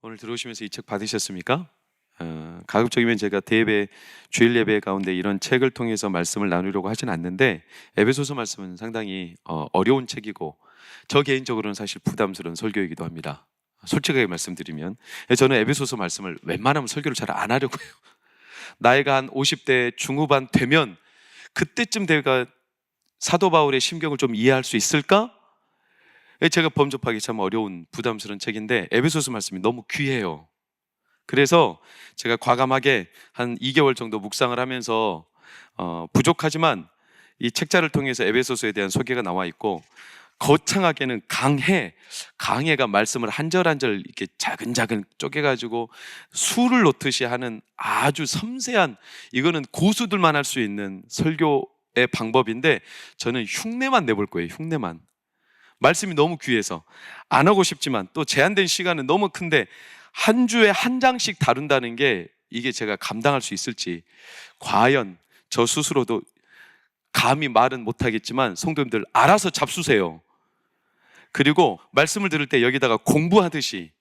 오늘 들어오시면서 이 책 받으셨습니까? 가급적이면 제가 대예배, 주일 예배 가운데 이런 책을 통해서 말씀을 나누려고 하진 않는데 에베소서 말씀은 상당히 어려운 책이고 저 개인적으로는 사실 부담스러운 설교이기도 합니다. 솔직하게 말씀드리면 저는 에베소서 말씀을 웬만하면 설교를 잘 안 하려고 해요. 나이가 한 50대 중후반 되면 그때쯤 내가 사도 바울의 심경을 좀 이해할 수 있을까? 제가 범접하기 참 어려운 부담스러운 책인데 에베소서 말씀이 너무 귀해요. 그래서 제가 과감하게 한 2개월 정도 묵상을 하면서 부족하지만 이 책자를 통해서 에베소서에 대한 소개가 나와 있고 거창하게는 강해가 말씀을 한 절 한 절 이렇게 자근자근 쪼개가지고 수를 놓듯이 하는 아주 섬세한, 이거는 고수들만 할 수 있는 설교의 방법인데 저는 흉내만 내볼 거예요. 흉내만. 말씀이 너무 귀해서 안 하고 싶지만 또 제한된 시간은 너무 큰데 한 주에 한 장씩 다룬다는 게 이게 제가 감당할 수 있을지 과연 저 스스로도 감히 말은 못하겠지만 성도님들 알아서 잡수세요. 그리고 말씀을 들을 때 여기다가 공부하듯이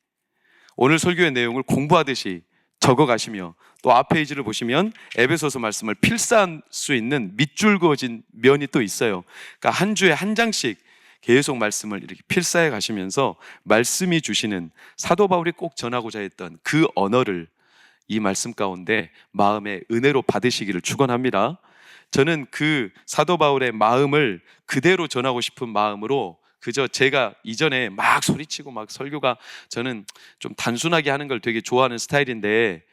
오늘 설교의 내용을 공부하듯이 적어가시며 또 앞 페이지를 보시면 에베소서 말씀을 필사할 수 있는 밑줄 그어진 면이 또 있어요. 그러니까 한 주에 한 장씩 계속 말씀을 이렇게 필사해 가시면서 말씀이 주시는 사도 바울이 꼭 전하고자 했던 그 언어를 이 말씀 가운데 마음의 은혜로 받으시기를 축원합니다. 저는 그 사도 바울의 마음을 그대로 전하고 싶은 마음으로 그저 제가 이전에 막 소리치고 막 설교가 저는 좀 단순하게 하는 걸 되게 좋아하는 스타일인데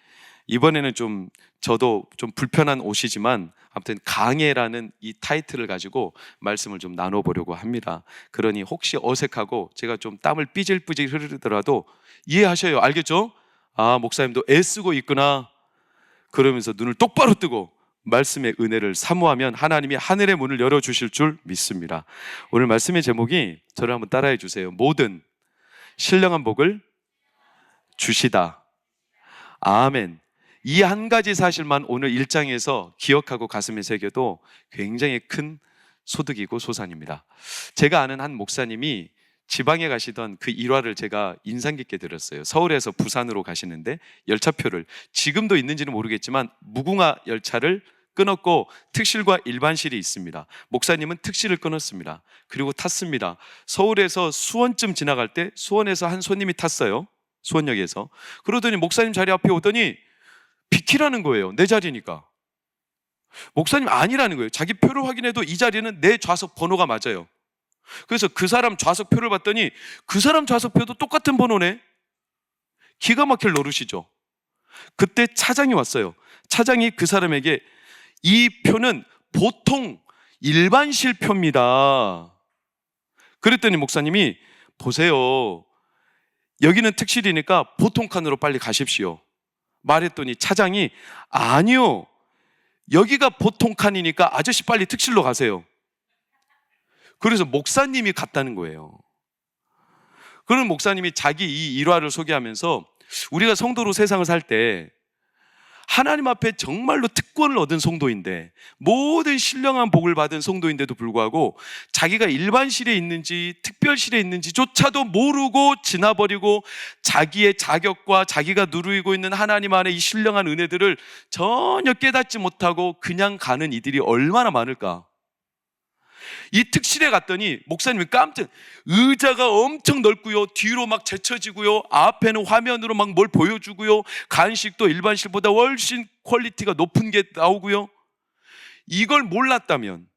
이번에는 좀 저도 좀 불편한 옷이지만 아무튼 강해라는 이 타이틀을 가지고 말씀을 좀 나눠보려고 합니다. 그러니 혹시 어색하고 제가 좀 땀을 삐질삐질 흐르더라도 이해하셔요. 알겠죠? 아, 목사님도 애쓰고 있구나. 그러면서 눈을 똑바로 뜨고 말씀의 은혜를 사모하면 하나님이 하늘의 문을 열어주실 줄 믿습니다. 오늘 말씀의 제목이 저를 한번 따라해 주세요. 모든 신령한 복을 주시다. 아멘. 이 한 가지 사실만 오늘 1장에서 기억하고 가슴에 새겨도 굉장히 큰 소득이고 소산입니다. 제가 아는 한 목사님이 지방에 가시던 그 일화를 제가 인상 깊게 들었어요. 서울에서 부산으로 가시는데 열차표를, 지금도 있는지는 모르겠지만 무궁화 열차를 끊었고 특실과 일반실이 있습니다. 목사님은 특실을 끊었습니다. 그리고 탔습니다. 서울에서 수원쯤 지나갈 때 수원에서 한 손님이 탔어요. 수원역에서. 그러더니 목사님 자리 앞에 오더니 비키라는 거예요. 내 자리니까. 목사님 아니라는 거예요. 자기 표를 확인해도 이 자리는 내 좌석 번호가 맞아요. 그래서 그 사람 좌석표를 봤더니 그 사람 좌석표도 똑같은 번호네. 기가 막힐 노릇이죠. 그때 차장이 왔어요. 차장이 그 사람에게 이 표는 보통 일반실 표입니다. 그랬더니 목사님이 보세요. 여기는 특실이니까 보통 칸으로 빨리 가십시오. 말했더니 차장이 아니요. 여기가 보통 칸이니까 아저씨 빨리 특실로 가세요. 그래서 목사님이 갔다는 거예요. 그런 목사님이 자기 이 일화를 소개하면서 우리가 성도로 세상을 살 때 하나님 앞에 정말로 특권을 얻은 성도인데 모든 신령한 복을 받은 성도인데도 불구하고 자기가 일반실에 있는지 특별실에 있는지조차도 모르고 지나버리고 자기의 자격과 자기가 누리고 있는 하나님 안에 이 신령한 은혜들을 전혀 깨닫지 못하고 그냥 가는 이들이 얼마나 많을까. 이 특실에 갔더니 목사님이 깜짝, 의자가 엄청 넓고요, 뒤로 막 제쳐지고요, 앞에는 화면으로 막 뭘 보여주고요, 간식도 일반실보다 훨씬 퀄리티가 높은 게 나오고요. 이걸 몰랐다면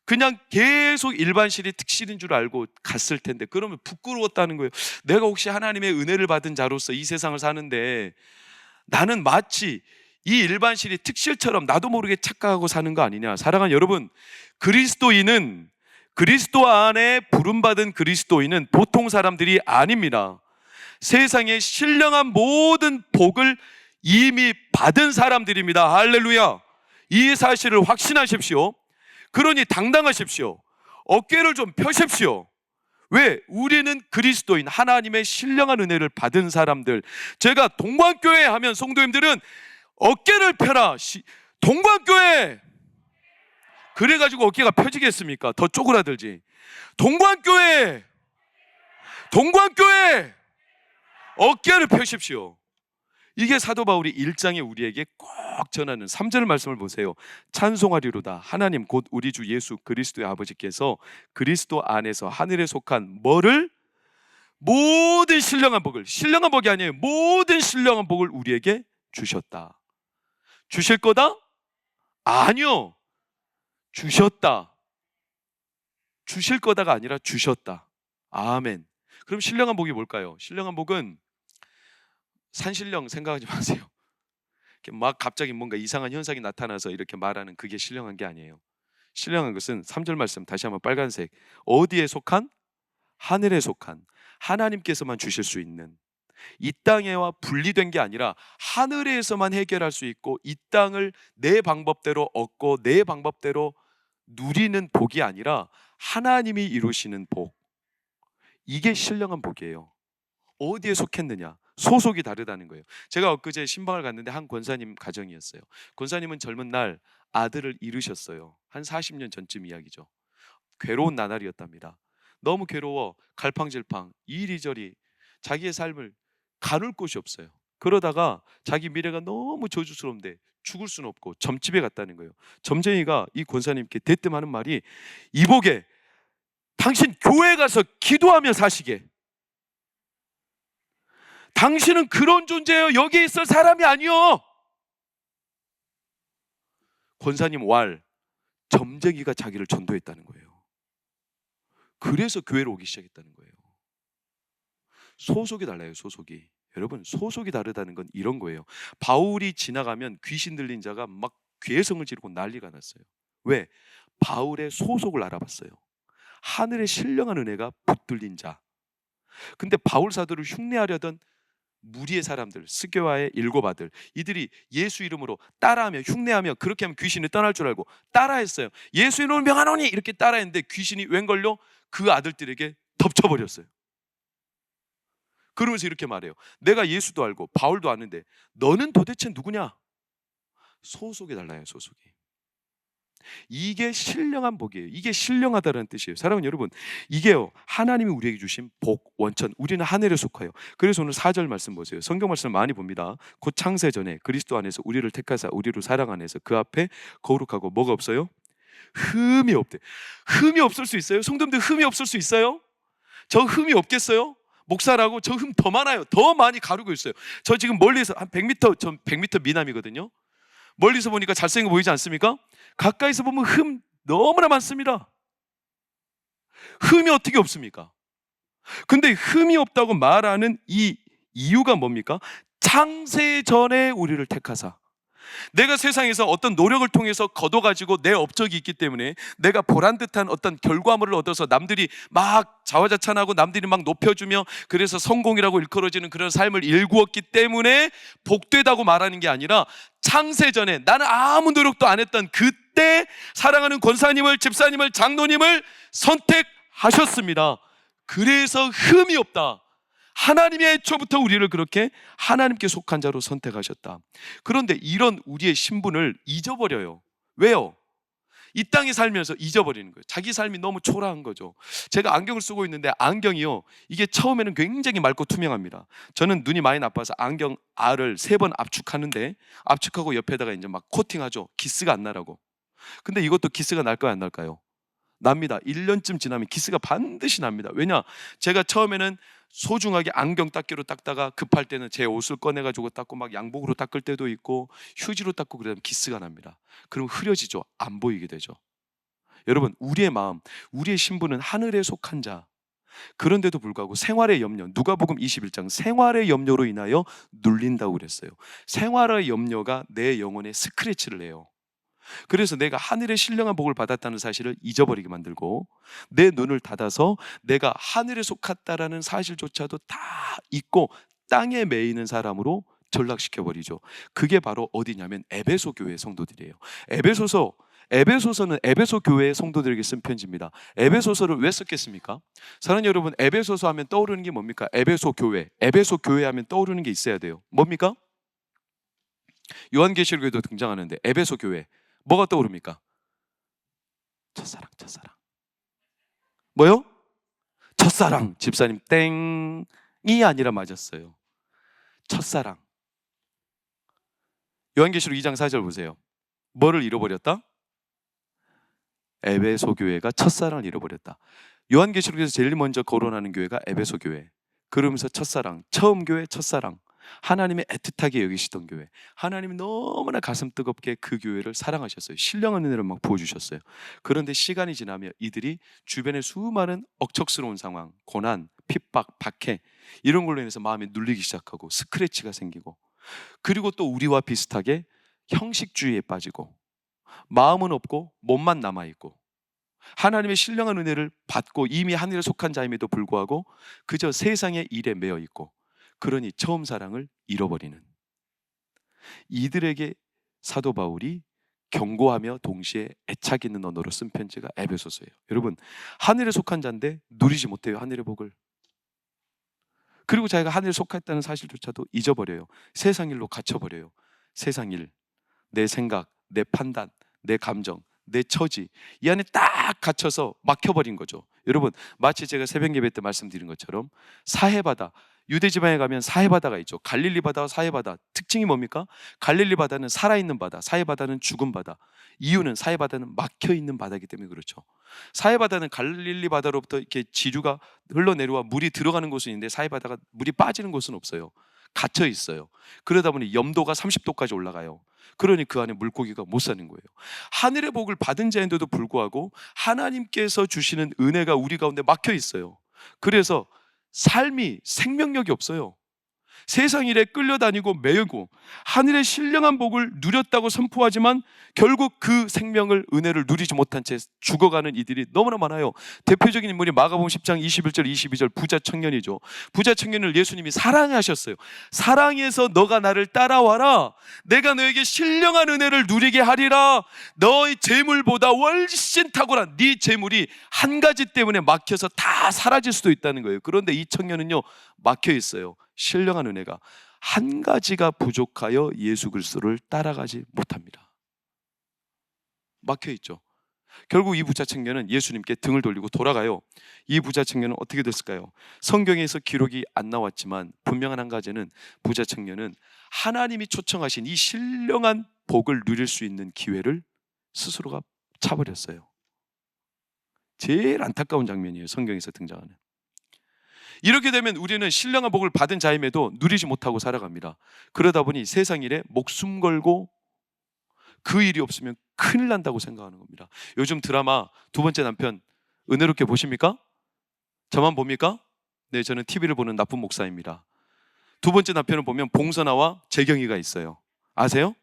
그냥 계속 일반실이 특실인 줄 알고 갔을 텐데 그러면 부끄러웠다는 거예요. 내가 혹시 하나님의 은혜를 받은 자로서 이 세상을 사는데 나는 마치 이 일반실이 특실처럼 나도 모르게 착각하고 사는 거 아니냐. 사랑하는 여러분, 그리스도인은, 그리스도 안에 부름받은 그리스도인은 보통 사람들이 아닙니다. 세상의 신령한 모든 복을 이미 받은 사람들입니다. 할렐루야. 이 사실을 확신하십시오. 그러니 당당하십시오. 어깨를 좀 펴십시오. 왜? 우리는 그리스도인, 하나님의 신령한 은혜를 받은 사람들. 제가 동방교회 하면 성도님들은 어깨를 펴라. 동방교회. 그래가지고 어깨가 펴지겠습니까? 더 쪼그라들지. 동방교회. 동방교회. 어깨를 펴십시오. 이게 사도 바울이 1장에 우리에게 꼭 전하는 3절 말씀을 보세요. 찬송하리로다 하나님 곧 우리 주 예수 그리스도의 아버지께서 그리스도 안에서 하늘에 속한 뭐를? 모든 신령한 복을, 신령한 복이 아니에요, 모든 신령한 복을 우리에게 주셨다. 주실 거다? 아니요, 주셨다. 주실 거다가 아니라 주셨다. 아멘. 그럼 신령한 복이 뭘까요? 신령한 복은 산신령 생각하지 마세요. 이렇게 막 갑자기 뭔가 이상한 현상이 나타나서 이렇게 말하는 그게 신령한 게 아니에요. 신령한 것은 3절 말씀 다시 한번 빨간색, 어디에 속한? 하늘에 속한, 하나님께서만 주실 수 있는, 이 땅에와 분리된 게 아니라 하늘에서만 해결할 수 있고 이 땅을 내 방법대로 얻고 내 방법대로 누리는 복이 아니라 하나님이 이루시는 복, 이게 신령한 복이에요. 어디에 속했느냐? 소속이 다르다는 거예요. 제가 엊그제 신방을 갔는데 한 권사님 가정이었어요. 권사님은 젊은 날 아들을 잃으셨어요. 한 40년 전쯤 이야기죠. 괴로운 나날이었답니다. 너무 괴로워 갈팡질팡 이리저리 자기의 삶을 가눌 곳이 없어요. 그러다가 자기 미래가 너무 저주스러운데 죽을 수는 없고 점집에 갔다는 거예요. 점쟁이가 이 권사님께 대뜸하는 말이, 이복에 당신 교회 가서 기도하며 사시게. 당신은 그런 존재예요. 여기에 있을 사람이 아니요. 권사님 왈, 점쟁이가 자기를 전도했다는 거예요. 그래서 교회로 오기 시작했다는 거예요. 소속이 달라요. 소속이. 여러분, 소속이 다르다는 건 이런 거예요. 바울이 지나가면 귀신 들린 자가 막 괴성을 지르고 난리가 났어요. 왜? 바울의 소속을 알아봤어요. 하늘의 신령한 은혜가 붙들린 자. 근데 바울 사도를 흉내하려던 무리의 사람들, 스교와의 7 아들, 이들이 예수 이름으로 따라하며 흉내하며 그렇게 하면 귀신이 떠날 줄 알고 따라했어요. 예수 이름을 명하노니 이렇게 따라했는데 귀신이 웬걸요? 그 아들들에게 덮쳐버렸어요. 그러면서 이렇게 말해요. 내가 예수도 알고 바울도 아는데 너는 도대체 누구냐? 소속이 달라요. 소속이. 이게 신령한 복이에요. 이게 신령하다는 뜻이에요. 사랑하는 여러분, 이게요 하나님이 우리에게 주신 복, 원천. 우리는 하늘에 속하여. 그래서 오늘 4절 말씀 보세요. 성경 말씀 많이 봅니다. 곧 창세 전에 그리스도 안에서 우리를 택하사 우리로 사랑 안에서 그 앞에 거룩하고 뭐가 없어요? 흠이 없대. 흠이 없을 수 있어요? 성도님들, 흠이 없을 수 있어요? 저 흠이 없겠어요? 목사라고 저 흠 더 많아요. 더 많이 가르고 있어요. 저 지금 멀리서 한 100m, 전 100m 미남이거든요. 멀리서 보니까 잘생겨 보이지 않습니까? 가까이서 보면 흠 너무나 많습니다. 흠이 어떻게 없습니까? 근데 흠이 없다고 말하는 이 이유가 뭡니까? 창세 전에 우리를 택하사. 내가 세상에서 어떤 노력을 통해서 거둬가지고 내 업적이 있기 때문에 내가 보란듯한 어떤 결과물을 얻어서 남들이 막 자화자찬하고 남들이 막 높여주며 그래서 성공이라고 일컬어지는 그런 삶을 일구었기 때문에 복되다고 말하는 게 아니라, 창세 전에 나는 아무 노력도 안 했던 그때 사랑하는 권사님을, 집사님을, 장로님을 선택하셨습니다. 그래서 흠이 없다. 하나님이 애초부터 우리를 그렇게 하나님께 속한 자로 선택하셨다. 그런데 이런 우리의 신분을 잊어버려요. 왜요? 이 땅에 살면서 잊어버리는 거예요. 자기 삶이 너무 초라한 거죠. 제가 안경을 쓰고 있는데 안경이요, 이게 처음에는 굉장히 맑고 투명합니다. 저는 눈이 많이 나빠서 안경 알을 3번 압축하는데, 압축하고 옆에다가 이제 막 코팅하죠. 기스가 안 나라고. 근데 이것도 기스가 날까요, 안 날까요? 납니다. 1년쯤 지나면 기스가 반드시 납니다. 왜냐? 제가 처음에는 소중하게 안경 닦기로 닦다가 급할 때는 제 옷을 꺼내가지고 닦고 막 양복으로 닦을 때도 있고 휴지로 닦고 그러면 기스가 납니다. 그럼 흐려지죠. 안 보이게 되죠. 여러분, 우리의 마음, 우리의 신분은 하늘에 속한 자. 그런데도 불구하고 생활의 염려, 누가복음 21장 생활의 염려로 인하여 눌린다고 그랬어요. 생활의 염려가 내 영혼에 스크래치를 해요. 그래서 내가 하늘의 신령한 복을 받았다는 사실을 잊어버리게 만들고, 내 눈을 닫아서 내가 하늘에 속했다라는 사실조차도 다 잊고 땅에 매이는 사람으로 전락시켜버리죠. 그게 바로 어디냐면 에베소 교회 성도들이에요. 에베소서는 에베소 교회의 성도들에게 쓴 편지입니다. 에베소서를 왜 썼겠습니까? 사랑하는 여러분, 에베소서 하면 떠오르는 게 뭡니까? 에베소 교회 하면 떠오르는 게 있어야 돼요. 뭡니까? 요한계시록에도 등장하는데 에베소 교회 뭐가 떠오릅니까? 첫사랑. 뭐요? 첫사랑. 집사님 땡이 아니라 맞았어요. 첫사랑. 요한계시록 2장 4절 보세요. 뭐를 잃어버렸다? 에베소 교회가 첫사랑을 잃어버렸다. 요한계시록에서 제일 먼저 거론하는 교회가 에베소 교회. 그러면서 첫사랑, 처음 교회 첫사랑, 하나님의 애틋하게 여기시던 교회, 하나님이 너무나 가슴 뜨겁게 그 교회를 사랑하셨어요. 신령한 은혜를 막 부어주셨어요. 그런데 시간이 지나며 이들이 주변의 수많은 억척스러운 상황, 고난, 핍박, 박해 이런 걸로 인해서 마음이 눌리기 시작하고 스크래치가 생기고, 그리고 또 우리와 비슷하게 형식주의에 빠지고 마음은 없고 몸만 남아있고, 하나님의 신령한 은혜를 받고 이미 하늘에 속한 자임에도 불구하고 그저 세상의 일에 매여 있고, 그러니 처음 사랑을 잃어버리는 이들에게 사도 바울이 경고하며 동시에 애착 있는 언어로 쓴 편지가 에베소서예요. 여러분, 하늘에 속한 자인데 누리지 못해요, 하늘의 복을. 그리고 자기가 하늘에 속했다는 사실조차도 잊어버려요. 세상 일로 갇혀버려요. 세상 일, 내 생각, 내 판단, 내 감정, 내 처지, 이 안에 딱 갇혀서 막혀버린 거죠. 여러분, 마치 제가 새벽 예배 때 말씀드린 것처럼 사해바다, 유대 지방에 가면 사해바다가 있죠. 갈릴리 바다와 사해바다, 특징이 뭡니까? 갈릴리 바다는 살아있는 바다, 사해바다는 죽은 바다. 이유는 사해바다는 막혀있는 바다이기 때문에 그렇죠. 사해바다는 갈릴리 바다로부터 이렇게 지류가 흘러내려와 물이 들어가는 곳은 있는데, 사해바다가 물이 빠지는 곳은 없어요. 갇혀 있어요. 그러다 보니 염도가 30도까지 올라가요. 그러니 그 안에 물고기가 못 사는 거예요. 하늘의 복을 받은 자인데도 불구하고 하나님께서 주시는 은혜가 우리 가운데 막혀 있어요. 그래서 삶이 생명력이 없어요. 세상 일에 끌려다니고 매이고 하늘의 신령한 복을 누렸다고 선포하지만 결국 그 생명을, 은혜를 누리지 못한 채 죽어가는 이들이 너무나 많아요. 대표적인 인물이 마가복음 10장 21절 22절 부자 청년이죠. 부자 청년을 예수님이 사랑하셨어요. 사랑해서 너가 나를 따라와라, 내가 너에게 신령한 은혜를 누리게 하리라. 너의 재물보다 훨씬 탁월한 네 재물이 한 가지 때문에 막혀서 다 사라질 수도 있다는 거예요. 그런데 이 청년은요, 막혀 있어요. 신령한 은혜가 한 가지가 부족하여 예수 그리스도를 따라가지 못합니다. 막혀 있죠. 결국 이 부자 청년은 예수님께 등을 돌리고 돌아가요. 이 부자 청년은 어떻게 됐을까요? 성경에서 기록이 안 나왔지만 분명한 한 가지는, 부자 청년은 하나님이 초청하신 이 신령한 복을 누릴 수 있는 기회를 스스로가 차버렸어요. 제일 안타까운 장면이에요, 성경에서 등장하는. 이렇게 되면 우리는 신령한 복을 받은 자임에도 누리지 못하고 살아갑니다. 그러다 보니 세상 일에 목숨 걸고 그 일이 없으면 큰일 난다고 생각하는 겁니다. 요즘 드라마 두 번째 남편 은혜롭게 보십니까? 저만 봅니까? 네, 저는 TV를 보는 나쁜 목사입니다. 두 번째 남편을 보면 봉선아와 재경이가 있어요. 아세요?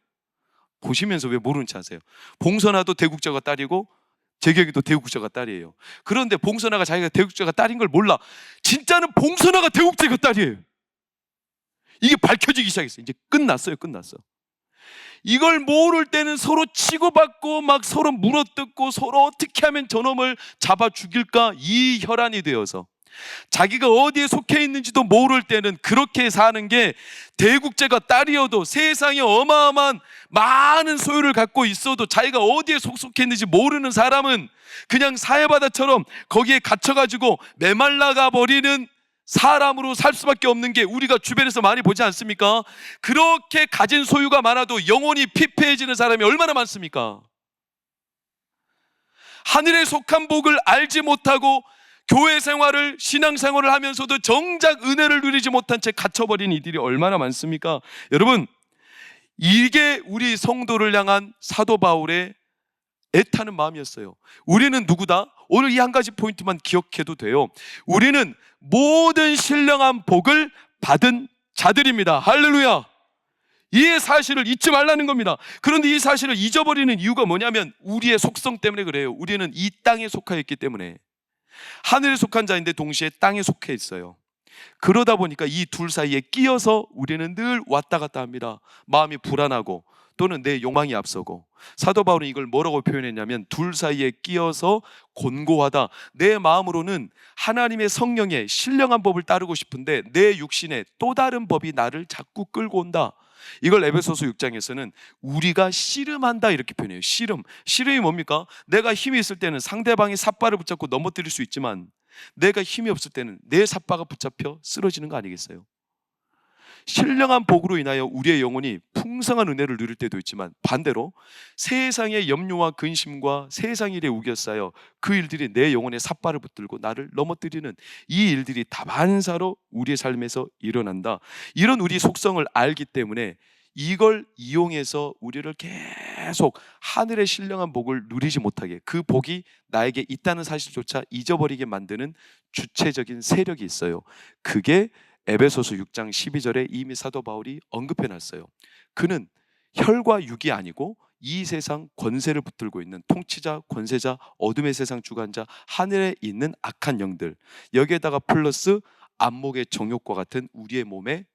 보시면서 왜 모르는 체 하세요? 봉선아도 대국자가 딸이고 재경이도 대국자가 딸이에요. 그런데 봉선아가 자기가 대국자가 딸인 걸 몰라. 진짜는 봉선아가 대국자가 딸이에요. 이게 밝혀지기 시작했어요. 이제 끝났어요. 이걸 모를 때는 서로 치고받고 막 서로 물어뜯고 서로 어떻게 하면 저놈을 잡아 죽일까, 이 혈안이 되어서 자기가 어디에 속해 있는지도 모를 때는 그렇게 사는 게, 대국제가 딸이어도 세상에 어마어마한 많은 소유를 갖고 있어도 자기가 어디에 속해 있는지 모르는 사람은 그냥 사해바다처럼 거기에 갇혀가지고 메말라가 버리는 사람으로 살 수밖에 없는 게 우리가 주변에서 많이 보지 않습니까? 그렇게 가진 소유가 많아도 영혼이 피폐해지는 사람이 얼마나 많습니까? 하늘에 속한 복을 알지 못하고 교회 생활을, 신앙 생활을 하면서도 정작 은혜를 누리지 못한 채 갇혀버린 이들이 얼마나 많습니까? 여러분, 이게 우리 성도를 향한 사도 바울의 애타는 마음이었어요. 우리는 누구다? 오늘 이 한 가지 포인트만 기억해도 돼요. 우리는 모든 신령한 복을 받은 자들입니다. 할렐루야. 이 사실을 잊지 말라는 겁니다. 그런데 이 사실을 잊어버리는 이유가 뭐냐면 우리의 속성 때문에 그래요. 우리는 이 땅에 속하여 있기 때문에. 하늘에 속한 자인데 동시에 땅에 속해 있어요. 그러다 보니까 이 둘 사이에 끼어서 우리는 늘 왔다 갔다 합니다. 마음이 불안하고 또는 내 욕망이 앞서고. 사도 바울은 이걸 뭐라고 표현했냐면, 둘 사이에 끼어서 곤고하다. 내 마음으로는 하나님의 성령의 신령한 법을 따르고 싶은데 내 육신에 또 다른 법이 나를 자꾸 끌고 온다. 이걸 에베소서 6장에서는 우리가 씨름한다 이렇게 표현해요. 씨름이 뭡니까? 내가 힘이 있을 때는 상대방의 삿발을 붙잡고 넘어뜨릴 수 있지만 내가 힘이 없을 때는 내 삿바가 붙잡혀 쓰러지는 거 아니겠어요? 신령한 복으로 인하여 우리의 영혼이 풍성한 은혜를 누릴 때도 있지만, 반대로 세상의 염려와 근심과 세상 일에 우겨싸여 그 일들이 내 영혼에 삿발을 붙들고 나를 넘어뜨리는 이 일들이 다반사로 우리의 삶에서 일어난다. 이런 우리 속성을 알기 때문에 이걸 이용해서 우리를 계속 하늘의 신령한 복을 누리지 못하게, 그 복이 나에게 있다는 사실조차 잊어버리게 만드는 주체적인 세력이 있어요. 그게 에베소서 6장 12절에 이미 사도 바울이 언급해 놨어요. 그는 혈과 육이 아니고 이 세상 권세를 붙들고 있는 통치자, 권세자, 어둠의 세상 주관자, 하늘에 있는 악한 영들, 여기에다가 플러스 안목의 정욕과 같은 우리의 몸에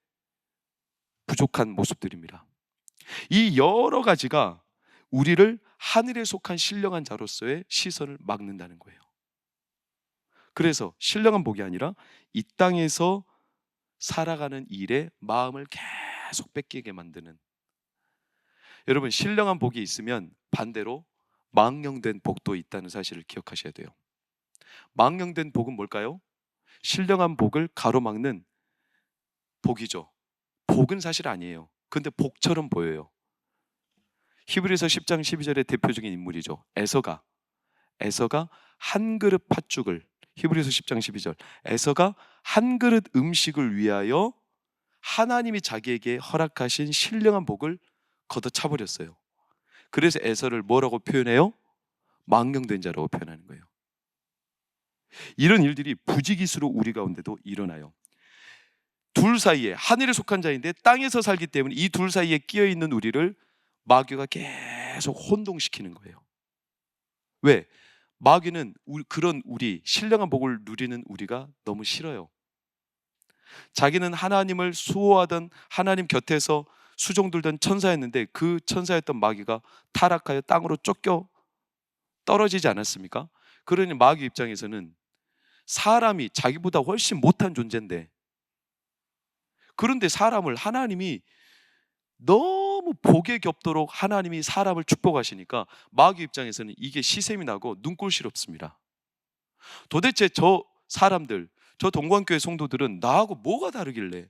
부족한 모습들입니다. 이 여러 가지가 우리를 하늘에 속한 신령한 자로서의 시선을 막는다는 거예요. 그래서 신령한 복이 아니라 이 땅에서 살아가는 일에 마음을 계속 뺏기게 만드는, 여러분, 신령한 복이 있으면 반대로 망령된 복도 있다는 사실을 기억하셔야 돼요. 망령된 복은 뭘까요? 신령한 복을 가로막는 복이죠. 복은 사실 아니에요. 근데 복처럼 보여요. 히브리서 10장 12절의 대표적인 인물이죠. 에서가 한 그릇 팥죽을, 히브리서 10장 12절, 에서가 한 그릇 음식을 위하여 하나님이 자기에게 허락하신 신령한 복을 걷어차버렸어요. 그래서 에서를 뭐라고 표현해요? 망령된 자라고 표현하는 거예요. 이런 일들이 부지기수로 우리 가운데도 일어나요. 둘 사이에, 하늘에 속한 자인데 땅에서 살기 때문에 이 둘 사이에 끼어있는 우리를 마귀가 계속 혼동시키는 거예요. 왜? 마귀는 그런 우리, 신령한 복을 누리는 우리가 너무 싫어요. 자기는 하나님을 수호하던, 하나님 곁에서 수종들던 천사였는데 그 천사였던 마귀가 타락하여 땅으로 쫓겨 떨어지지 않았습니까? 그러니 마귀 입장에서는 사람이 자기보다 훨씬 못한 존재인데, 그런데 사람을 하나님이 너무 복에 겹도록 하나님이 사람을 축복하시니까 마귀 입장에서는 이게 시샘이 나고 눈꼴시럽습니다. 도대체 저 사람들, 저 동관교회 성도들은 나하고 뭐가 다르길래,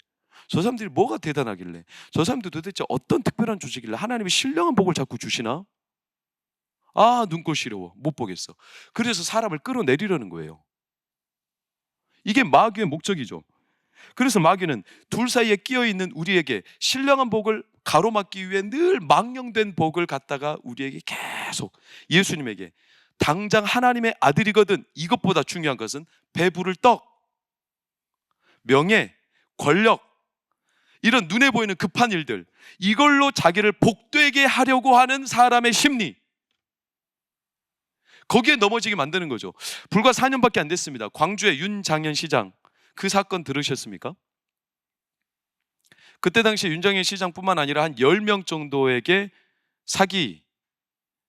저 사람들이 뭐가 대단하길래, 저 사람들 도대체 어떤 특별한 조직이길래 하나님이 신령한 복을 자꾸 주시나? 아, 눈꼴시러워, 못 보겠어. 그래서 사람을 끌어내리려는 거예요. 이게 마귀의 목적이죠. 그래서 마귀는 둘 사이에 끼어있는 우리에게 신령한 복을 가로막기 위해 늘 망령된 복을 갖다가 우리에게 계속, 예수님에게 당장 하나님의 아들이거든, 이것보다 중요한 것은 배부를 떡, 명예, 권력, 이런 눈에 보이는 급한 일들, 이걸로 자기를 복되게 하려고 하는 사람의 심리, 거기에 넘어지게 만드는 거죠. 불과 4년밖에 안 됐습니다. 광주의 윤장현 시장, 그 사건 들으셨습니까? 그때 당시 윤장현 시장뿐만 아니라 한 10명 정도에게 사기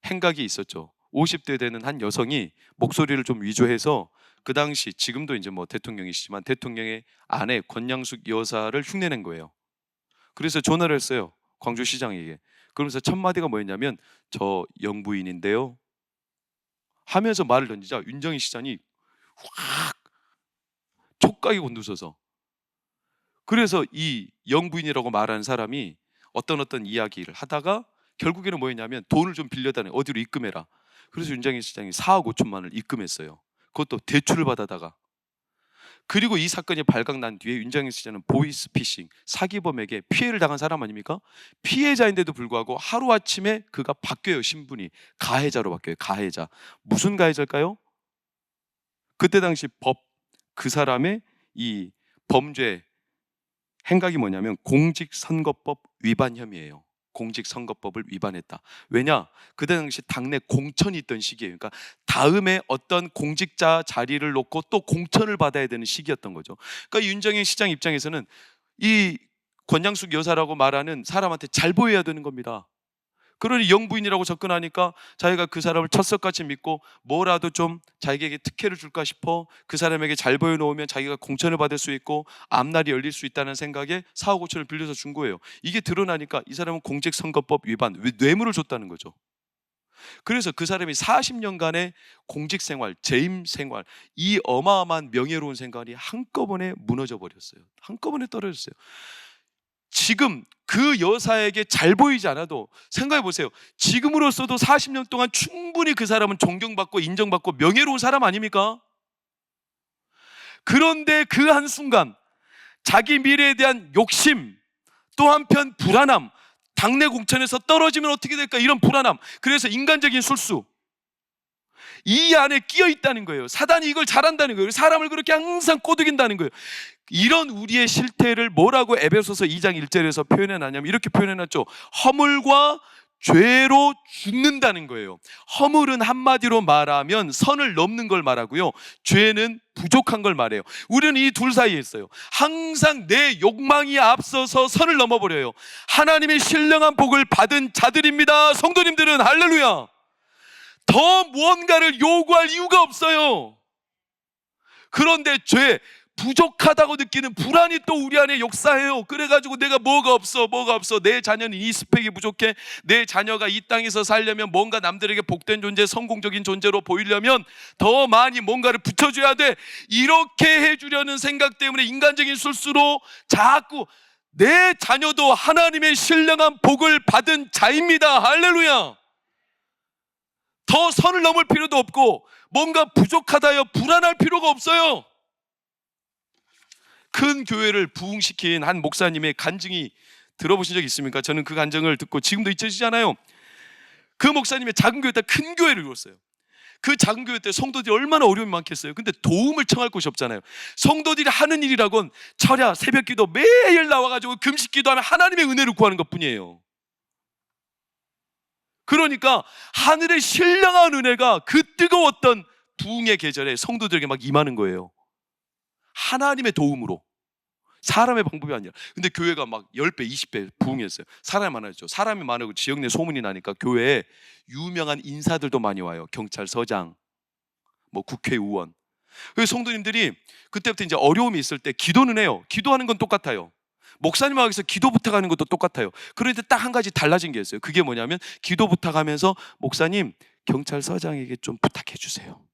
행각이 있었죠. 50대 되는 한 여성이 목소리를 좀 위조해서 그 당시, 지금도 이제 뭐 대통령이시지만 대통령의 아내 권양숙 여사를 흉내낸 거예요. 그래서 전화를 했어요, 광주시장에게. 그러면서 첫 마디가 뭐였냐면, 저 영부인인데요 하면서 말을 던지자 윤장현 시장이 확 촉각이 곤두서서, 그래서 이 영부인이라고 말하는 사람이 어떤 이야기를 하다가 결국에는 뭐였냐면 돈을 좀 빌려다니, 어디로 입금해라. 그래서 윤장현 시장이 4억 5천만 원을 입금했어요. 그것도 대출을 받아다가. 그리고 이 사건이 발각난 뒤에 윤장현 시장은 보이스피싱, 사기범에게 피해를 당한 사람 아닙니까? 피해자인데도 불구하고 하루아침에 그가 바뀌어요. 신분이 가해자로 바뀌어요. 가해자. 무슨 가해자일까요? 그때 당시 법, 그 사람의 이 범죄 행각이 뭐냐면 공직선거법 위반 혐의예요. 공직선거법을 위반했다. 왜냐? 그때 당시 당내 공천이 있던 시기예요. 그러니까 다음에 어떤 공직자 자리를 놓고 또 공천을 받아야 되는 시기였던 거죠. 그러니까 윤정현 시장 입장에서는 이 권양숙 여사라고 말하는 사람한테 잘 보여야 되는 겁니다. 그러니 영부인이라고 접근하니까 자기가 그 사람을 철석같이 믿고 뭐라도 좀 자기에게 특혜를 줄까 싶어 그 사람에게 잘 보여놓으면 자기가 공천을 받을 수 있고 앞날이 열릴 수 있다는 생각에 4억 5천을 빌려서 준 거예요. 이게 드러나니까 이 사람은 공직선거법 위반, 뇌물을 줬다는 거죠. 그래서 그 사람이 40년간의 공직생활, 재임생활, 이 어마어마한 명예로운 생활이 한꺼번에 무너져 버렸어요. 한꺼번에 떨어졌어요. 지금 그 여사에게 잘 보이지 않아도 생각해 보세요. 지금으로서도 40년 동안 충분히 그 사람은 존경받고 인정받고 명예로운 사람 아닙니까? 그런데 그 한순간 자기 미래에 대한 욕심, 또 한편 불안함, 당내 공천에서 떨어지면 어떻게 될까, 이런 불안함, 그래서 인간적인 술수, 이 안에 끼어 있다는 거예요. 사단이 이걸 잘한다는 거예요. 사람을 그렇게 항상 꼬드긴다는 거예요. 이런 우리의 실태를 뭐라고 에베소서 2장 1절에서 표현해놨냐면 이렇게 표현해놨죠. 허물과 죄로 죽는다는 거예요. 허물은 한마디로 말하면 선을 넘는 걸 말하고요, 죄는 부족한 걸 말해요. 우리는 이 둘 사이에 있어요. 항상 내 욕망이 앞서서 선을 넘어버려요. 하나님의 신령한 복을 받은 자들입니다. 성도님들은 할렐루야. 더 무언가를 요구할 이유가 없어요. 그런데 죄, 부족하다고 느끼는 불안이 또 우리 안에 역사해요. 그래가지고 내가 뭐가 없어, 내 자녀는 이 스펙이 부족해, 내 자녀가 이 땅에서 살려면 뭔가 남들에게 복된 존재, 성공적인 존재로 보이려면 더 많이 뭔가를 붙여줘야 돼, 이렇게 해주려는 생각 때문에 인간적인 술수로 자꾸 내 자녀도 하나님의 신령한 복을 받은 자입니다. 할렐루야. 더 선을 넘을 필요도 없고 뭔가 부족하다여 불안할 필요가 없어요. 큰 교회를 부흥시킨 한 목사님의 간증이 들어보신 적 있습니까? 저는 그 간증을 듣고 지금도 잊혀지잖아요. 그 목사님의 작은 교회 때 큰 교회를 이뤘어요. 그 작은 교회 때 성도들이 얼마나 어려움이 많겠어요. 근데 도움을 청할 곳이 없잖아요. 성도들이 하는 일이라곤 철야, 새벽기도 매일 나와가지고 금식기도하며 하나님의 은혜를 구하는 것뿐이에요. 그러니까 하늘의 신령한 은혜가 그 뜨거웠던 부흥의 계절에 성도들에게 막 임하는 거예요. 하나님의 도움으로, 사람의 방법이 아니라. 근데 교회가 막 10배, 20배 부흥했어요. 사람이 많아졌죠. 사람이 많아지고 지역 내 소문이 나니까 교회에 유명한 인사들도 많이 와요. 경찰서장, 뭐 국회의원. 그래서 성도님들이 그때부터 이제 어려움이 있을 때 기도는 해요. 기도하는 건 똑같아요. 목사님하고서 기도 부탁하는 것도 똑같아요. 그런데 딱 한 가지 달라진 게 있어요. 그게 뭐냐면 기도 부탁하면서 목사님, 경찰서장에게 좀 부탁해 주세요.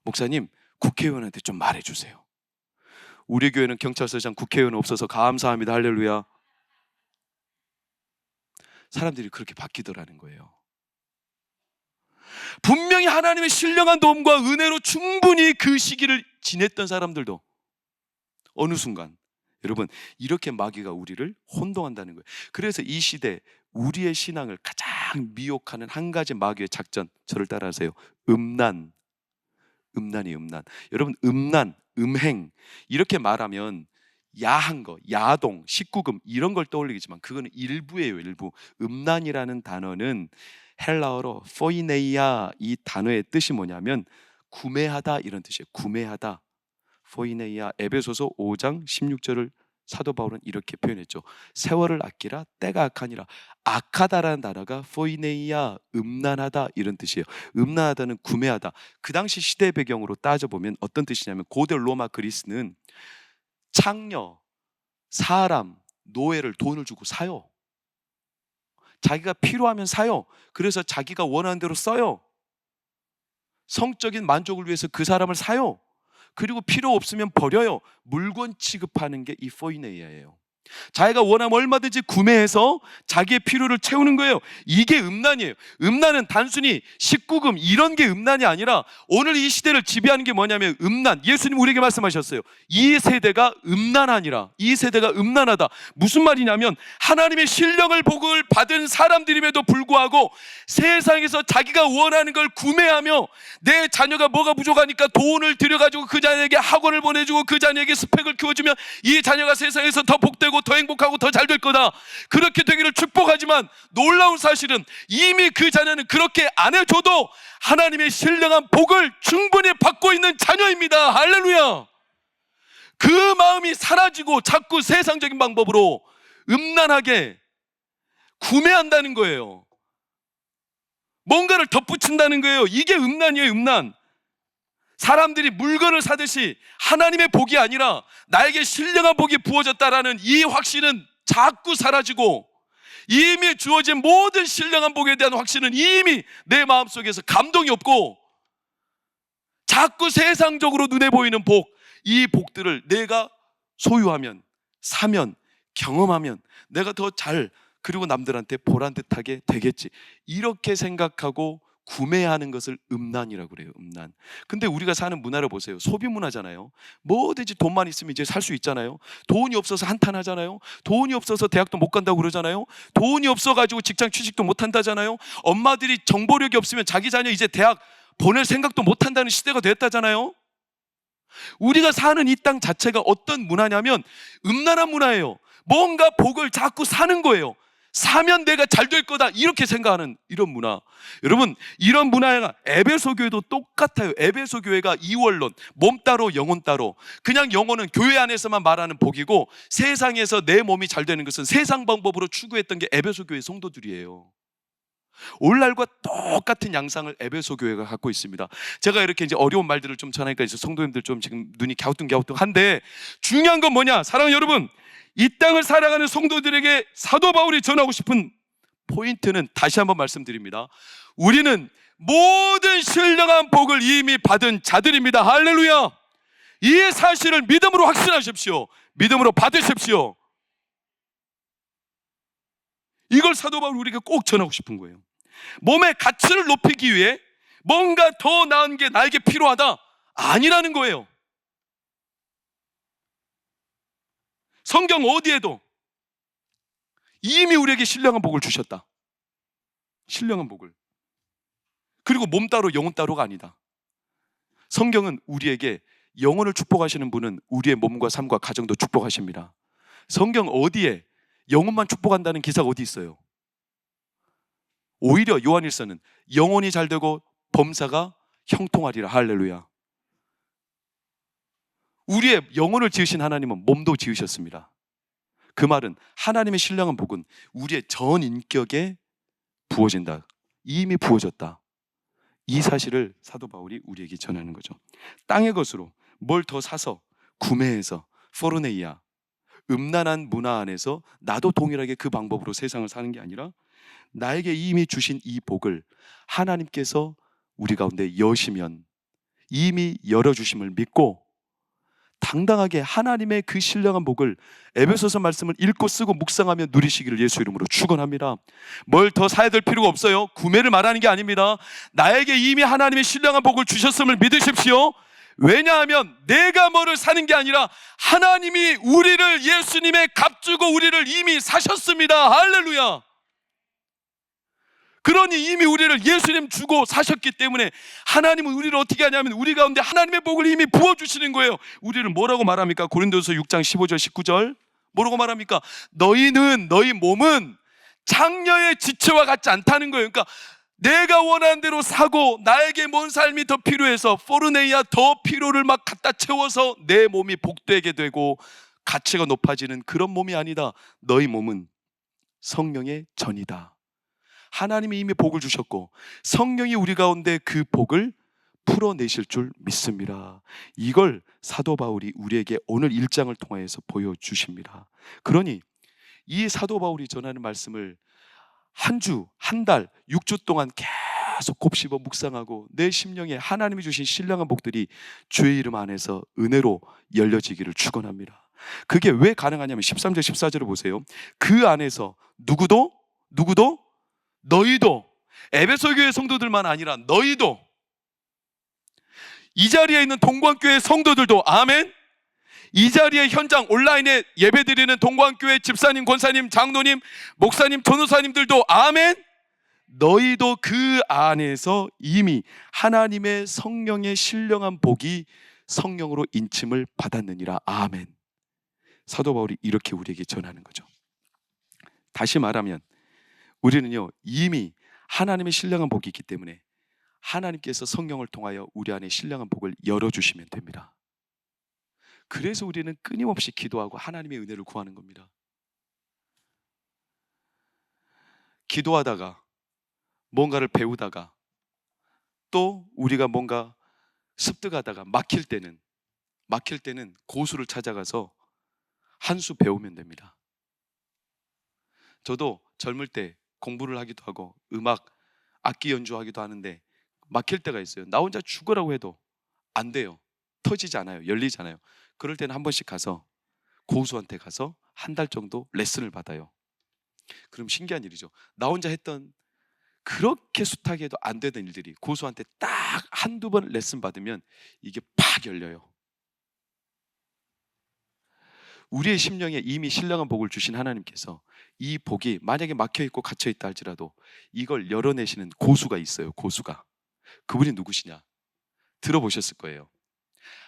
목사님, 국회의원한테 좀 말해 주세요. 우리 교회는 경찰서장, 국회의원 없어서 감사합니다. 할렐루야. 사람들이 그렇게 바뀌더라는 거예요. 분명히 하나님의 신령한 도움과 은혜로 충분히 그 시기를 지냈던 사람들도 어느 순간, 여러분, 이렇게 마귀가 우리를 혼동한다는 거예요. 그래서 이 시대 우리의 신앙을 가장 미혹하는 한 가지 마귀의 작전, 저를 따라하세요. 음란이에요. 음란. 여러분, 음란, 음행, 이렇게 말하면 야한 거, 야동, 식구금 이런 걸 떠올리겠지만 그거는 일부예요. 일부. 음란이라는 단어는 헬라어로 포이네이아, 이 단어의 뜻이 뭐냐면 구매하다, 이런 뜻이에요. 구매하다. 포이네이아. 에베소서 5장 16절을 사도 바울은 이렇게 표현했죠. 세월을 아끼라, 때가 악하니라. 악하다라는 단어가 포이네이아, 음란하다, 이런 뜻이에요. 음란하다는 구매하다. 그 당시 시대 배경으로 따져보면 어떤 뜻이냐면 고대 로마 그리스는 창녀, 사람, 노예를 돈을 주고 사요. 자기가 필요하면 사요. 그래서 자기가 원하는 대로 써요. 성적인 만족을 위해서 그 사람을 사요. 그리고 필요 없으면 버려요. 물건 취급하는 게 이 포이네이아예요. 자기가 원하면 얼마든지 구매해서 자기의 필요를 채우는 거예요. 이게 음란이에요. 음란은 단순히 식구금 이런 게 음란이 아니라 오늘 이 시대를 지배하는 게 뭐냐면 음란. 예수님 우리에게 말씀하셨어요. 이 세대가 음란하니라. 이 세대가 음란하다. 무슨 말이냐면 하나님의 신령을 복을 받은 사람들임에도 불구하고 세상에서 자기가 원하는 걸 구매하며 내 자녀가 뭐가 부족하니까 돈을 들여가지고 그 자녀에게 학원을 보내주고 그 자녀에게 스펙을 키워주면 이 자녀가 세상에서 더 복되고 더 행복하고 더 잘 될 거다. 그렇게 되기를 축복하지만 놀라운 사실은 이미 그 자녀는 그렇게 안 해줘도 하나님의 신령한 복을 충분히 받고 있는 자녀입니다. 할렐루야. 그 마음이 사라지고 자꾸 세상적인 방법으로 음란하게 구매한다는 거예요. 뭔가를 덧붙인다는 거예요. 이게 음란이에요. 음란. 사람들이 물건을 사듯이 하나님의 복이 아니라 나에게 신령한 복이 부어졌다라는 이 확신은 자꾸 사라지고 이미 주어진 모든 신령한 복에 대한 확신은 이미 내 마음속에서 감동이 없고 자꾸 세상적으로 눈에 보이는 복, 이 복들을 내가 소유하면 사면, 경험하면 내가 더 잘, 그리고 남들한테 보란듯하게 되겠지, 이렇게 생각하고 구매하는 것을 음란이라고 그래요. 음란. 근데 우리가 사는 문화를 보세요. 소비 문화잖아요. 뭐든지 돈만 있으면 이제 살 수 있잖아요. 돈이 없어서 한탄하잖아요. 돈이 없어서 대학도 못 간다고 그러잖아요. 돈이 없어가지고 직장 취직도 못 한다잖아요. 엄마들이 정보력이 없으면 자기 자녀 이제 대학 보낼 생각도 못 한다는 시대가 됐다잖아요. 우리가 사는 이 땅 자체가 어떤 문화냐면 음란한 문화예요. 뭔가 복을 자꾸 사는 거예요. 사면 내가 잘 될 거다, 이렇게 생각하는 이런 문화. 여러분, 이런 문화가 에베소 교회도 똑같아요. 에베소 교회가 이원론, 몸 따로 영혼 따로. 그냥 영혼은 교회 안에서만 말하는 복이고, 세상에서 내 몸이 잘 되는 것은 세상 방법으로 추구했던 게 에베소 교회 성도들이에요. 오늘날과 똑같은 양상을 에베소 교회가 갖고 있습니다. 제가 이렇게 이제 어려운 말들을 좀 전하니까 이제 성도님들 좀 지금 눈이 갸우뚱갸우뚱한데, 중요한 건 뭐냐? 사랑하는 여러분, 이 땅을 살아가는 성도들에게 사도 바울이 전하고 싶은 포인트는 다시 한번 말씀드립니다. 우리는 모든 신령한 복을 이미 받은 자들입니다. 할렐루야! 이 사실을 믿음으로 확신하십시오. 믿음으로 받으십시오. 이걸 사도 바울이 우리에게 꼭 전하고 싶은 거예요. 몸의 가치를 높이기 위해 뭔가 더 나은 게 나에게 필요하다, 아니라는 거예요. 성경 어디에도 이미 우리에게 신령한 복을 주셨다. 신령한 복을. 그리고 몸 따로 영혼 따로가 아니다. 성경은 우리에게 영혼을 축복하시는 분은 우리의 몸과 삶과 가정도 축복하십니다. 성경 어디에 영혼만 축복한다는 기사가 어디 있어요? 오히려 요한일서는 영혼이 잘 되고 범사가 형통하리라. 할렐루야. 우리의 영혼을 지으신 하나님은 몸도 지으셨습니다. 그 말은 하나님의 신령한 복은 우리의 전 인격에 부어진다. 이미 부어졌다. 이 사실을 사도 바울이 우리에게 전하는 거죠. 땅의 것으로 뭘 더 사서 구매해서 포르네이아, 음란한 문화 안에서 나도 동일하게 그 방법으로 세상을 사는 게 아니라, 나에게 이미 주신 이 복을 하나님께서 우리 가운데 여시면 이미 열어주심을 믿고 당당하게 하나님의 그 신령한 복을 에베소서 말씀을 읽고 쓰고 묵상하며 누리시기를 예수 이름으로 축원합니다. 뭘 더 사야 될 필요가 없어요. 구매를 말하는 게 아닙니다. 나에게 이미 하나님의 신령한 복을 주셨음을 믿으십시오. 왜냐하면 내가 뭐를 사는 게 아니라 하나님이 우리를, 예수님의 값주고 우리를 이미 사셨습니다. 할렐루야. 그러니 이미 우리를 예수님 주고 사셨기 때문에 하나님은 우리를 어떻게 하냐면 우리 가운데 하나님의 복을 이미 부어주시는 거예요. 우리를 뭐라고 말합니까? 고린도서 6장 15절 19절 뭐라고 말합니까? 너희는, 너희 몸은 장녀의 지체와 같지 않다는 거예요. 그러니까 내가 원하는 대로 사고 나에게 뭔 삶이 더 필요해서 포르네이아 더 필요를 막 갖다 채워서 내 몸이 복되게 되고 가치가 높아지는 그런 몸이 아니다. 너희 몸은 성령의 전이다. 하나님이 이미 복을 주셨고 성령이 우리 가운데 그 복을 풀어내실 줄 믿습니다. 이걸 사도 바울이 우리에게 오늘 1장을 통해서 보여주십니다. 그러니 이 사도 바울이 전하는 말씀을 한 주, 한 달, 6주 동안 계속 곱씹어 묵상하고 내 심령에 하나님이 주신 신령한 복들이 주의 이름 안에서 은혜로 열려지기를 축원합니다. 그게 왜 가능하냐면 13절 14절을 보세요. 그 안에서 누구도 너희도, 에베소 교회 성도들만 아니라 너희도, 이 자리에 있는 동광교회 성도들도, 아멘. 이 자리에 현장 온라인에 예배드리는 동광교회 집사님, 권사님, 장로님, 목사님, 전도사님들도 아멘. 너희도 그 안에서 이미 하나님의 성령의 신령한 복이 성령으로 인침을 받았느니라. 아멘. 사도 바울이 이렇게 우리에게 전하는 거죠. 다시 말하면 우리는요 이미 하나님의 신령한 복이 있기 때문에 하나님께서 성령을 통하여 우리 안에 신령한 복을 열어주시면 됩니다. 그래서 우리는 끊임없이 기도하고 하나님의 은혜를 구하는 겁니다. 기도하다가 뭔가를 배우다가 또 우리가 뭔가 습득하다가 막힐 때는 고수를 찾아가서 한 수 배우면 됩니다. 저도 젊을 때 공부를 하기도 하고 음악 악기 연주하기도 하는데 막힐 때가 있어요. 나 혼자 죽으라고 해도 안 돼요. 터지지 않아요. 열리지 않아요. 그럴 때는 한 번씩 가서 고수한테 가서 한 달 정도 레슨을 받아요. 그럼 신기한 일이죠. 나 혼자 했던 그렇게 숱하게 해도 안 되던 일들이 고수한테 딱 한두 번 레슨 받으면 이게 팍 열려요. 우리의 심령에 이미 신령한 복을 주신 하나님께서 이 복이 만약에 막혀있고 갇혀있다 할지라도 이걸 열어내시는 고수가 있어요. 고수가. 그분이 누구시냐? 들어보셨을 거예요.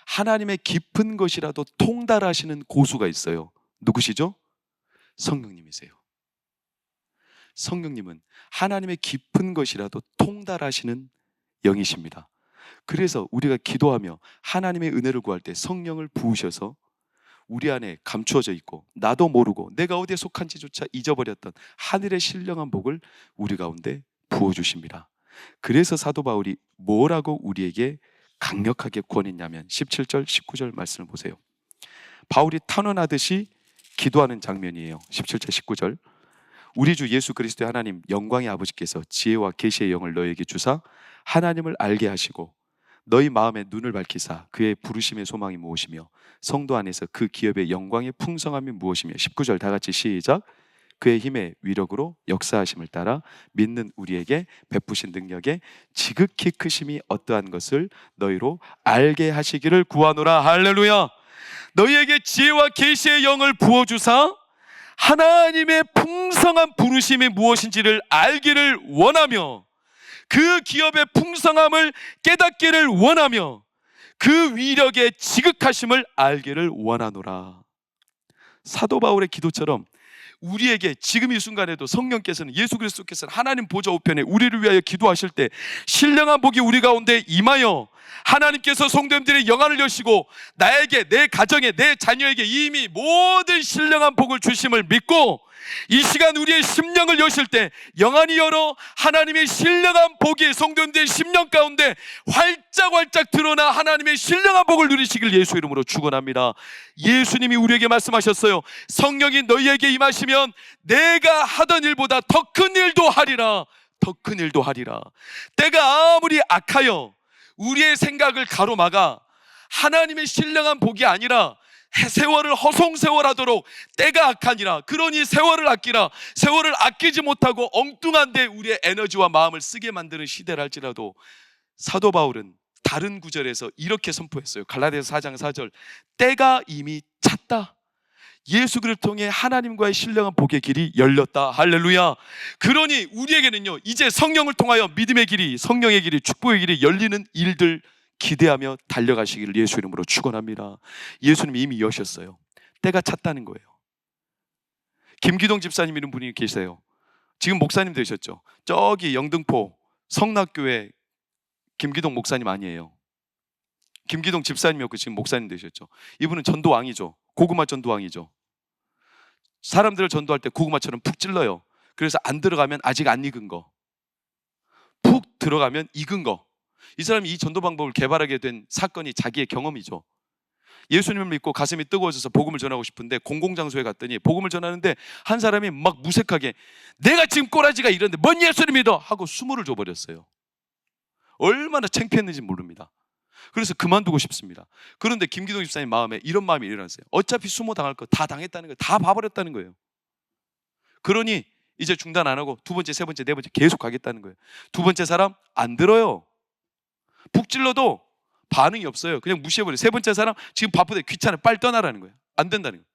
하나님의 깊은 것이라도 통달하시는 고수가 있어요. 누구시죠? 성령님이세요. 성령님은 하나님의 깊은 것이라도 통달하시는 영이십니다. 그래서 우리가 기도하며 하나님의 은혜를 구할 때 성령을 부으셔서 우리 안에 감추어져 있고 나도 모르고 내가 어디에 속한지조차 잊어버렸던 하늘의 신령한 복을 우리 가운데 부어주십니다. 그래서 사도 바울이 뭐라고 우리에게 강력하게 권했냐면 17절 19절 말씀을 보세요. 바울이 탄원하듯이 기도하는 장면이에요. 17절 19절. 우리 주 예수 그리스도의 하나님 영광의 아버지께서 지혜와 계시의 영을 너에게 주사 하나님을 알게 하시고 너희 마음에 눈을 밝히사 그의 부르심의 소망이 무엇이며 성도 안에서 그 기업의 영광의 풍성함이 무엇이며 19절 다 같이 시작. 그의 힘의 위력으로 역사하심을 따라 믿는 우리에게 베푸신 능력에 지극히 크심이 어떠한 것을 너희로 알게 하시기를 구하노라. 할렐루야. 너희에게 지혜와 계시의 영을 부어주사 하나님의 풍성한 부르심이 무엇인지를 알기를 원하며 그 기업의 풍성함을 깨닫기를 원하며 그 위력의 지극하심을 알기를 원하노라. 사도 바울의 기도처럼 우리에게 지금 이 순간에도 성령께서는 예수 그리스도께서는 하나님 보좌 우편에 우리를 위하여 기도하실 때 신령한 복이 우리 가운데 임하여 하나님께서 성도님들의 영안을 여시고 나에게 내 가정에 내 자녀에게 이미 모든 신령한 복을 주심을 믿고 이 시간 우리의 심령을 여실 때 영안이 열어 하나님의 신령한 복이 성도님들의 심령 가운데 활짝활짝 드러나 하나님의 신령한 복을 누리시길 예수 이름으로 축원합니다. 예수님이 우리에게 말씀하셨어요. 성령이 너희에게 임하시면 내가 하던 일보다 더 큰 일도 하리라. 더 큰 일도 하리라. 때가 아무리 악하여 우리의 생각을 가로막아 하나님의 신령한 복이 아니라 세월을 허송세월하도록 때가 악하니라. 그러니 세월을 아끼라. 세월을 아끼지 못하고 엉뚱한데 우리의 에너지와 마음을 쓰게 만드는 시대를 할지라도 사도 바울은 다른 구절에서 이렇게 선포했어요. 갈라디아서 4장 4절. 때가 이미 찼다. 예수 그리스도를 통해 하나님과의 신령한 복의 길이 열렸다. 할렐루야. 그러니 우리에게는요 이제 성령을 통하여 믿음의 길이, 성령의 길이, 축복의 길이 열리는 일들 기대하며 달려가시기를 예수 이름으로 축원합니다. 예수님이 이미 여셨어요. 때가 찼다는 거예요. 김기동 집사님 이런 분이 계세요. 지금 목사님 되셨죠. 저기 영등포 성락교회 김기동 목사님 아니에요. 김기동 집사님이었고 지금 목사님 되셨죠. 이분은 전도왕이죠. 고구마 전도왕이죠. 사람들을 전도할 때 고구마처럼 푹 찔러요. 그래서 안 들어가면 아직 안 익은 거, 푹 들어가면 익은 거. 이 사람이 이 전도 방법을 개발하게 된 사건이 자기의 경험이죠. 예수님을 믿고 가슴이 뜨거워져서 복음을 전하고 싶은데 공공장소에 갔더니 복음을 전하는데 한 사람이 막 무색하게 내가 지금 꼬라지가 이런데 뭔 예수를 믿어? 하고 수모를 줘버렸어요. 얼마나 창피했는지 모릅니다. 그래서 그만두고 싶습니다. 그런데 김기동 집사님 마음에 이런 마음이 일어났어요. 어차피 수모 당할 거 다 당했다는 거예요. 다 봐버렸다는 거예요. 그러니 이제 중단 안 하고 두 번째, 세 번째, 네 번째 계속 가겠다는 거예요. 두 번째 사람 안 들어요. 푹 찔러도 반응이 없어요. 그냥 무시해버려요. 세 번째 사람 지금 바쁘대 귀찮아 빨리 떠나라는 거예요. 안 된다는 거예요.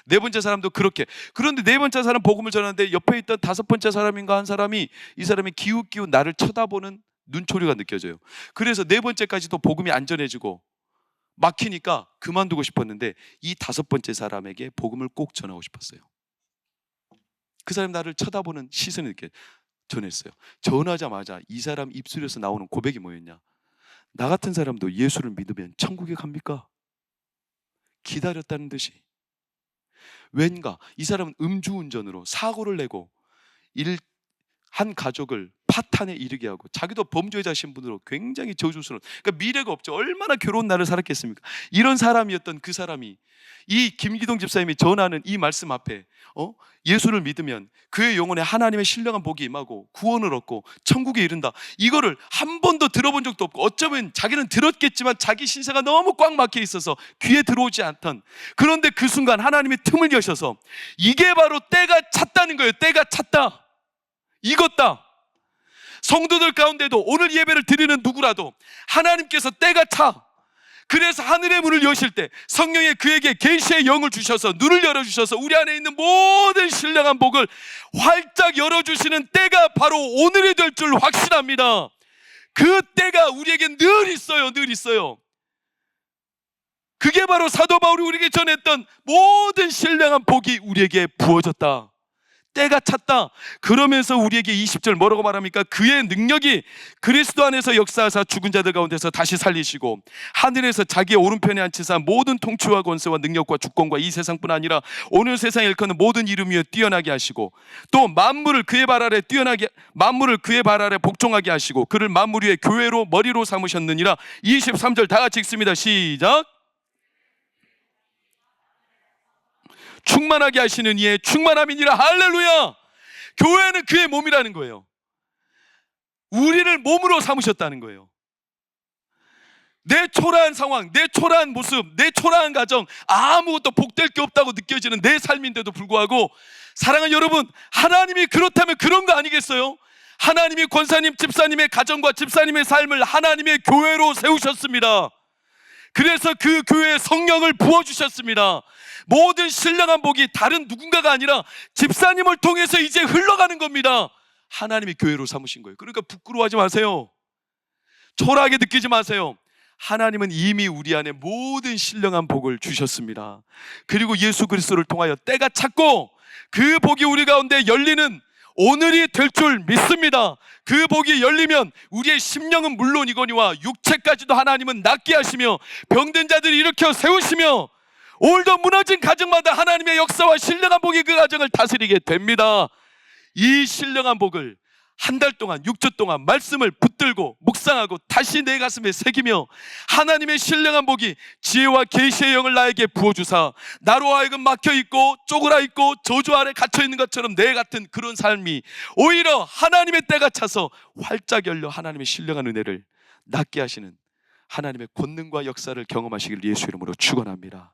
네 번째 사람도 그렇게. 그런데 네 번째 사람 복음을 전하는데 옆에 있던 다섯 번째 사람인가 한 사람이 이 사람이 기웃기웃 나를 쳐다보는 눈초리가 느껴져요. 그래서 네 번째까지도 복음이 안전해지고 막히니까 그만두고 싶었는데 이 다섯 번째 사람에게 복음을 꼭 전하고 싶었어요. 그 사람이 나를 쳐다보는 시선을 이렇게 전했어요. 전하자마자 이 사람 입술에서 나오는 고백이 뭐였냐? 나 같은 사람도 예수를 믿으면 천국에 갑니까? 기다렸다는 듯이. 왠가 이 사람은 음주운전으로 사고를 내고 한 가족을 파탄에 이르게 하고 자기도 범죄자 신분으로 굉장히 저주스러운, 그러니까 미래가 없죠. 얼마나 괴로운 날을 살았겠습니까? 이런 사람이었던 그 사람이 이 김기동 집사님이 전하는 이 말씀 앞에 예수를 믿으면 그의 영혼에 하나님의 신령한 복이 임하고 구원을 얻고 천국에 이른다, 이거를 한 번도 들어본 적도 없고, 어쩌면 자기는 들었겠지만 자기 신세가 너무 꽉 막혀 있어서 귀에 들어오지 않던, 그런데 그 순간 하나님이 틈을 여셔서 이게 바로 때가 찼다는 거예요. 때가 찼다, 익었다. 성도들 가운데도 오늘 예배를 드리는 누구라도 하나님께서 때가 차, 그래서 하늘의 문을 여실 때 성령의 그에게 계시의 영을 주셔서 눈을 열어주셔서 우리 안에 있는 모든 신령한 복을 활짝 열어주시는 때가 바로 오늘이 될 줄 확신합니다. 그 때가 우리에게 늘 있어요. 늘 있어요. 그게 바로 사도 바울이 우리에게 전했던 모든 신령한 복이 우리에게 부어졌다, 때가 찼다. 그러면서 우리에게 20절 뭐라고 말합니까? 그의 능력이 그리스도 안에서 역사하사 죽은 자들 가운데서 다시 살리시고 하늘에서 자기의 오른편에 앉히사 모든 통치와 권세와 능력과 주권과 이 세상뿐 아니라 오늘 세상에 일컫는 모든 이름 위에 뛰어나게 하시고 또 만물을 그의 발 아래 복종하게 하시고 그를 만물 위에 교회로 머리로 삼으셨느니라. 23절 다 같이 읽습니다. 시작. 충만하게 하시는 이의 충만함이니라. 할렐루야. 교회는 그의 몸이라는 거예요. 우리를 몸으로 삼으셨다는 거예요. 내 초라한 상황, 내 초라한 모습, 내 초라한 가정, 아무것도 복될 게 없다고 느껴지는 내 삶인데도 불구하고, 사랑하는 여러분, 하나님이 그렇다면 그런 거 아니겠어요? 하나님이 권사님, 집사님의 가정과 집사님의 삶을 하나님의 교회로 세우셨습니다. 그래서 그 교회에 성령을 부어주셨습니다. 모든 신령한 복이 다른 누군가가 아니라 집사님을 통해서 이제 흘러가는 겁니다. 하나님이 교회로 삼으신 거예요. 그러니까 부끄러워하지 마세요. 초라하게 느끼지 마세요. 하나님은 이미 우리 안에 모든 신령한 복을 주셨습니다. 그리고 예수 그리스도를 통하여 때가 찼고 그 복이 우리 가운데 열리는 오늘이 될 줄 믿습니다. 그 복이 열리면 우리의 심령은 물론이거니와 육체까지도 하나님은 낫게 하시며 병든 자들을 일으켜 세우시며 오늘도 무너진 가정마다 하나님의 역사와 신령한 복이 그 가정을 다스리게 됩니다. 이 신령한 복을 한 달 동안 6주 동안 말씀을 붙들고 묵상하고 다시 내 가슴에 새기며 하나님의 신령한 복이 지혜와 계시의 영을 나에게 부어주사 나로 하여금 막혀있고 쪼그라있고 저주 아래 갇혀있는 것처럼 내 같은 그런 삶이 오히려 하나님의 때가 차서 활짝 열려 하나님의 신령한 은혜를 낫게 하시는 하나님의 권능과 역사를 경험하시길 예수 이름으로 축원합니다.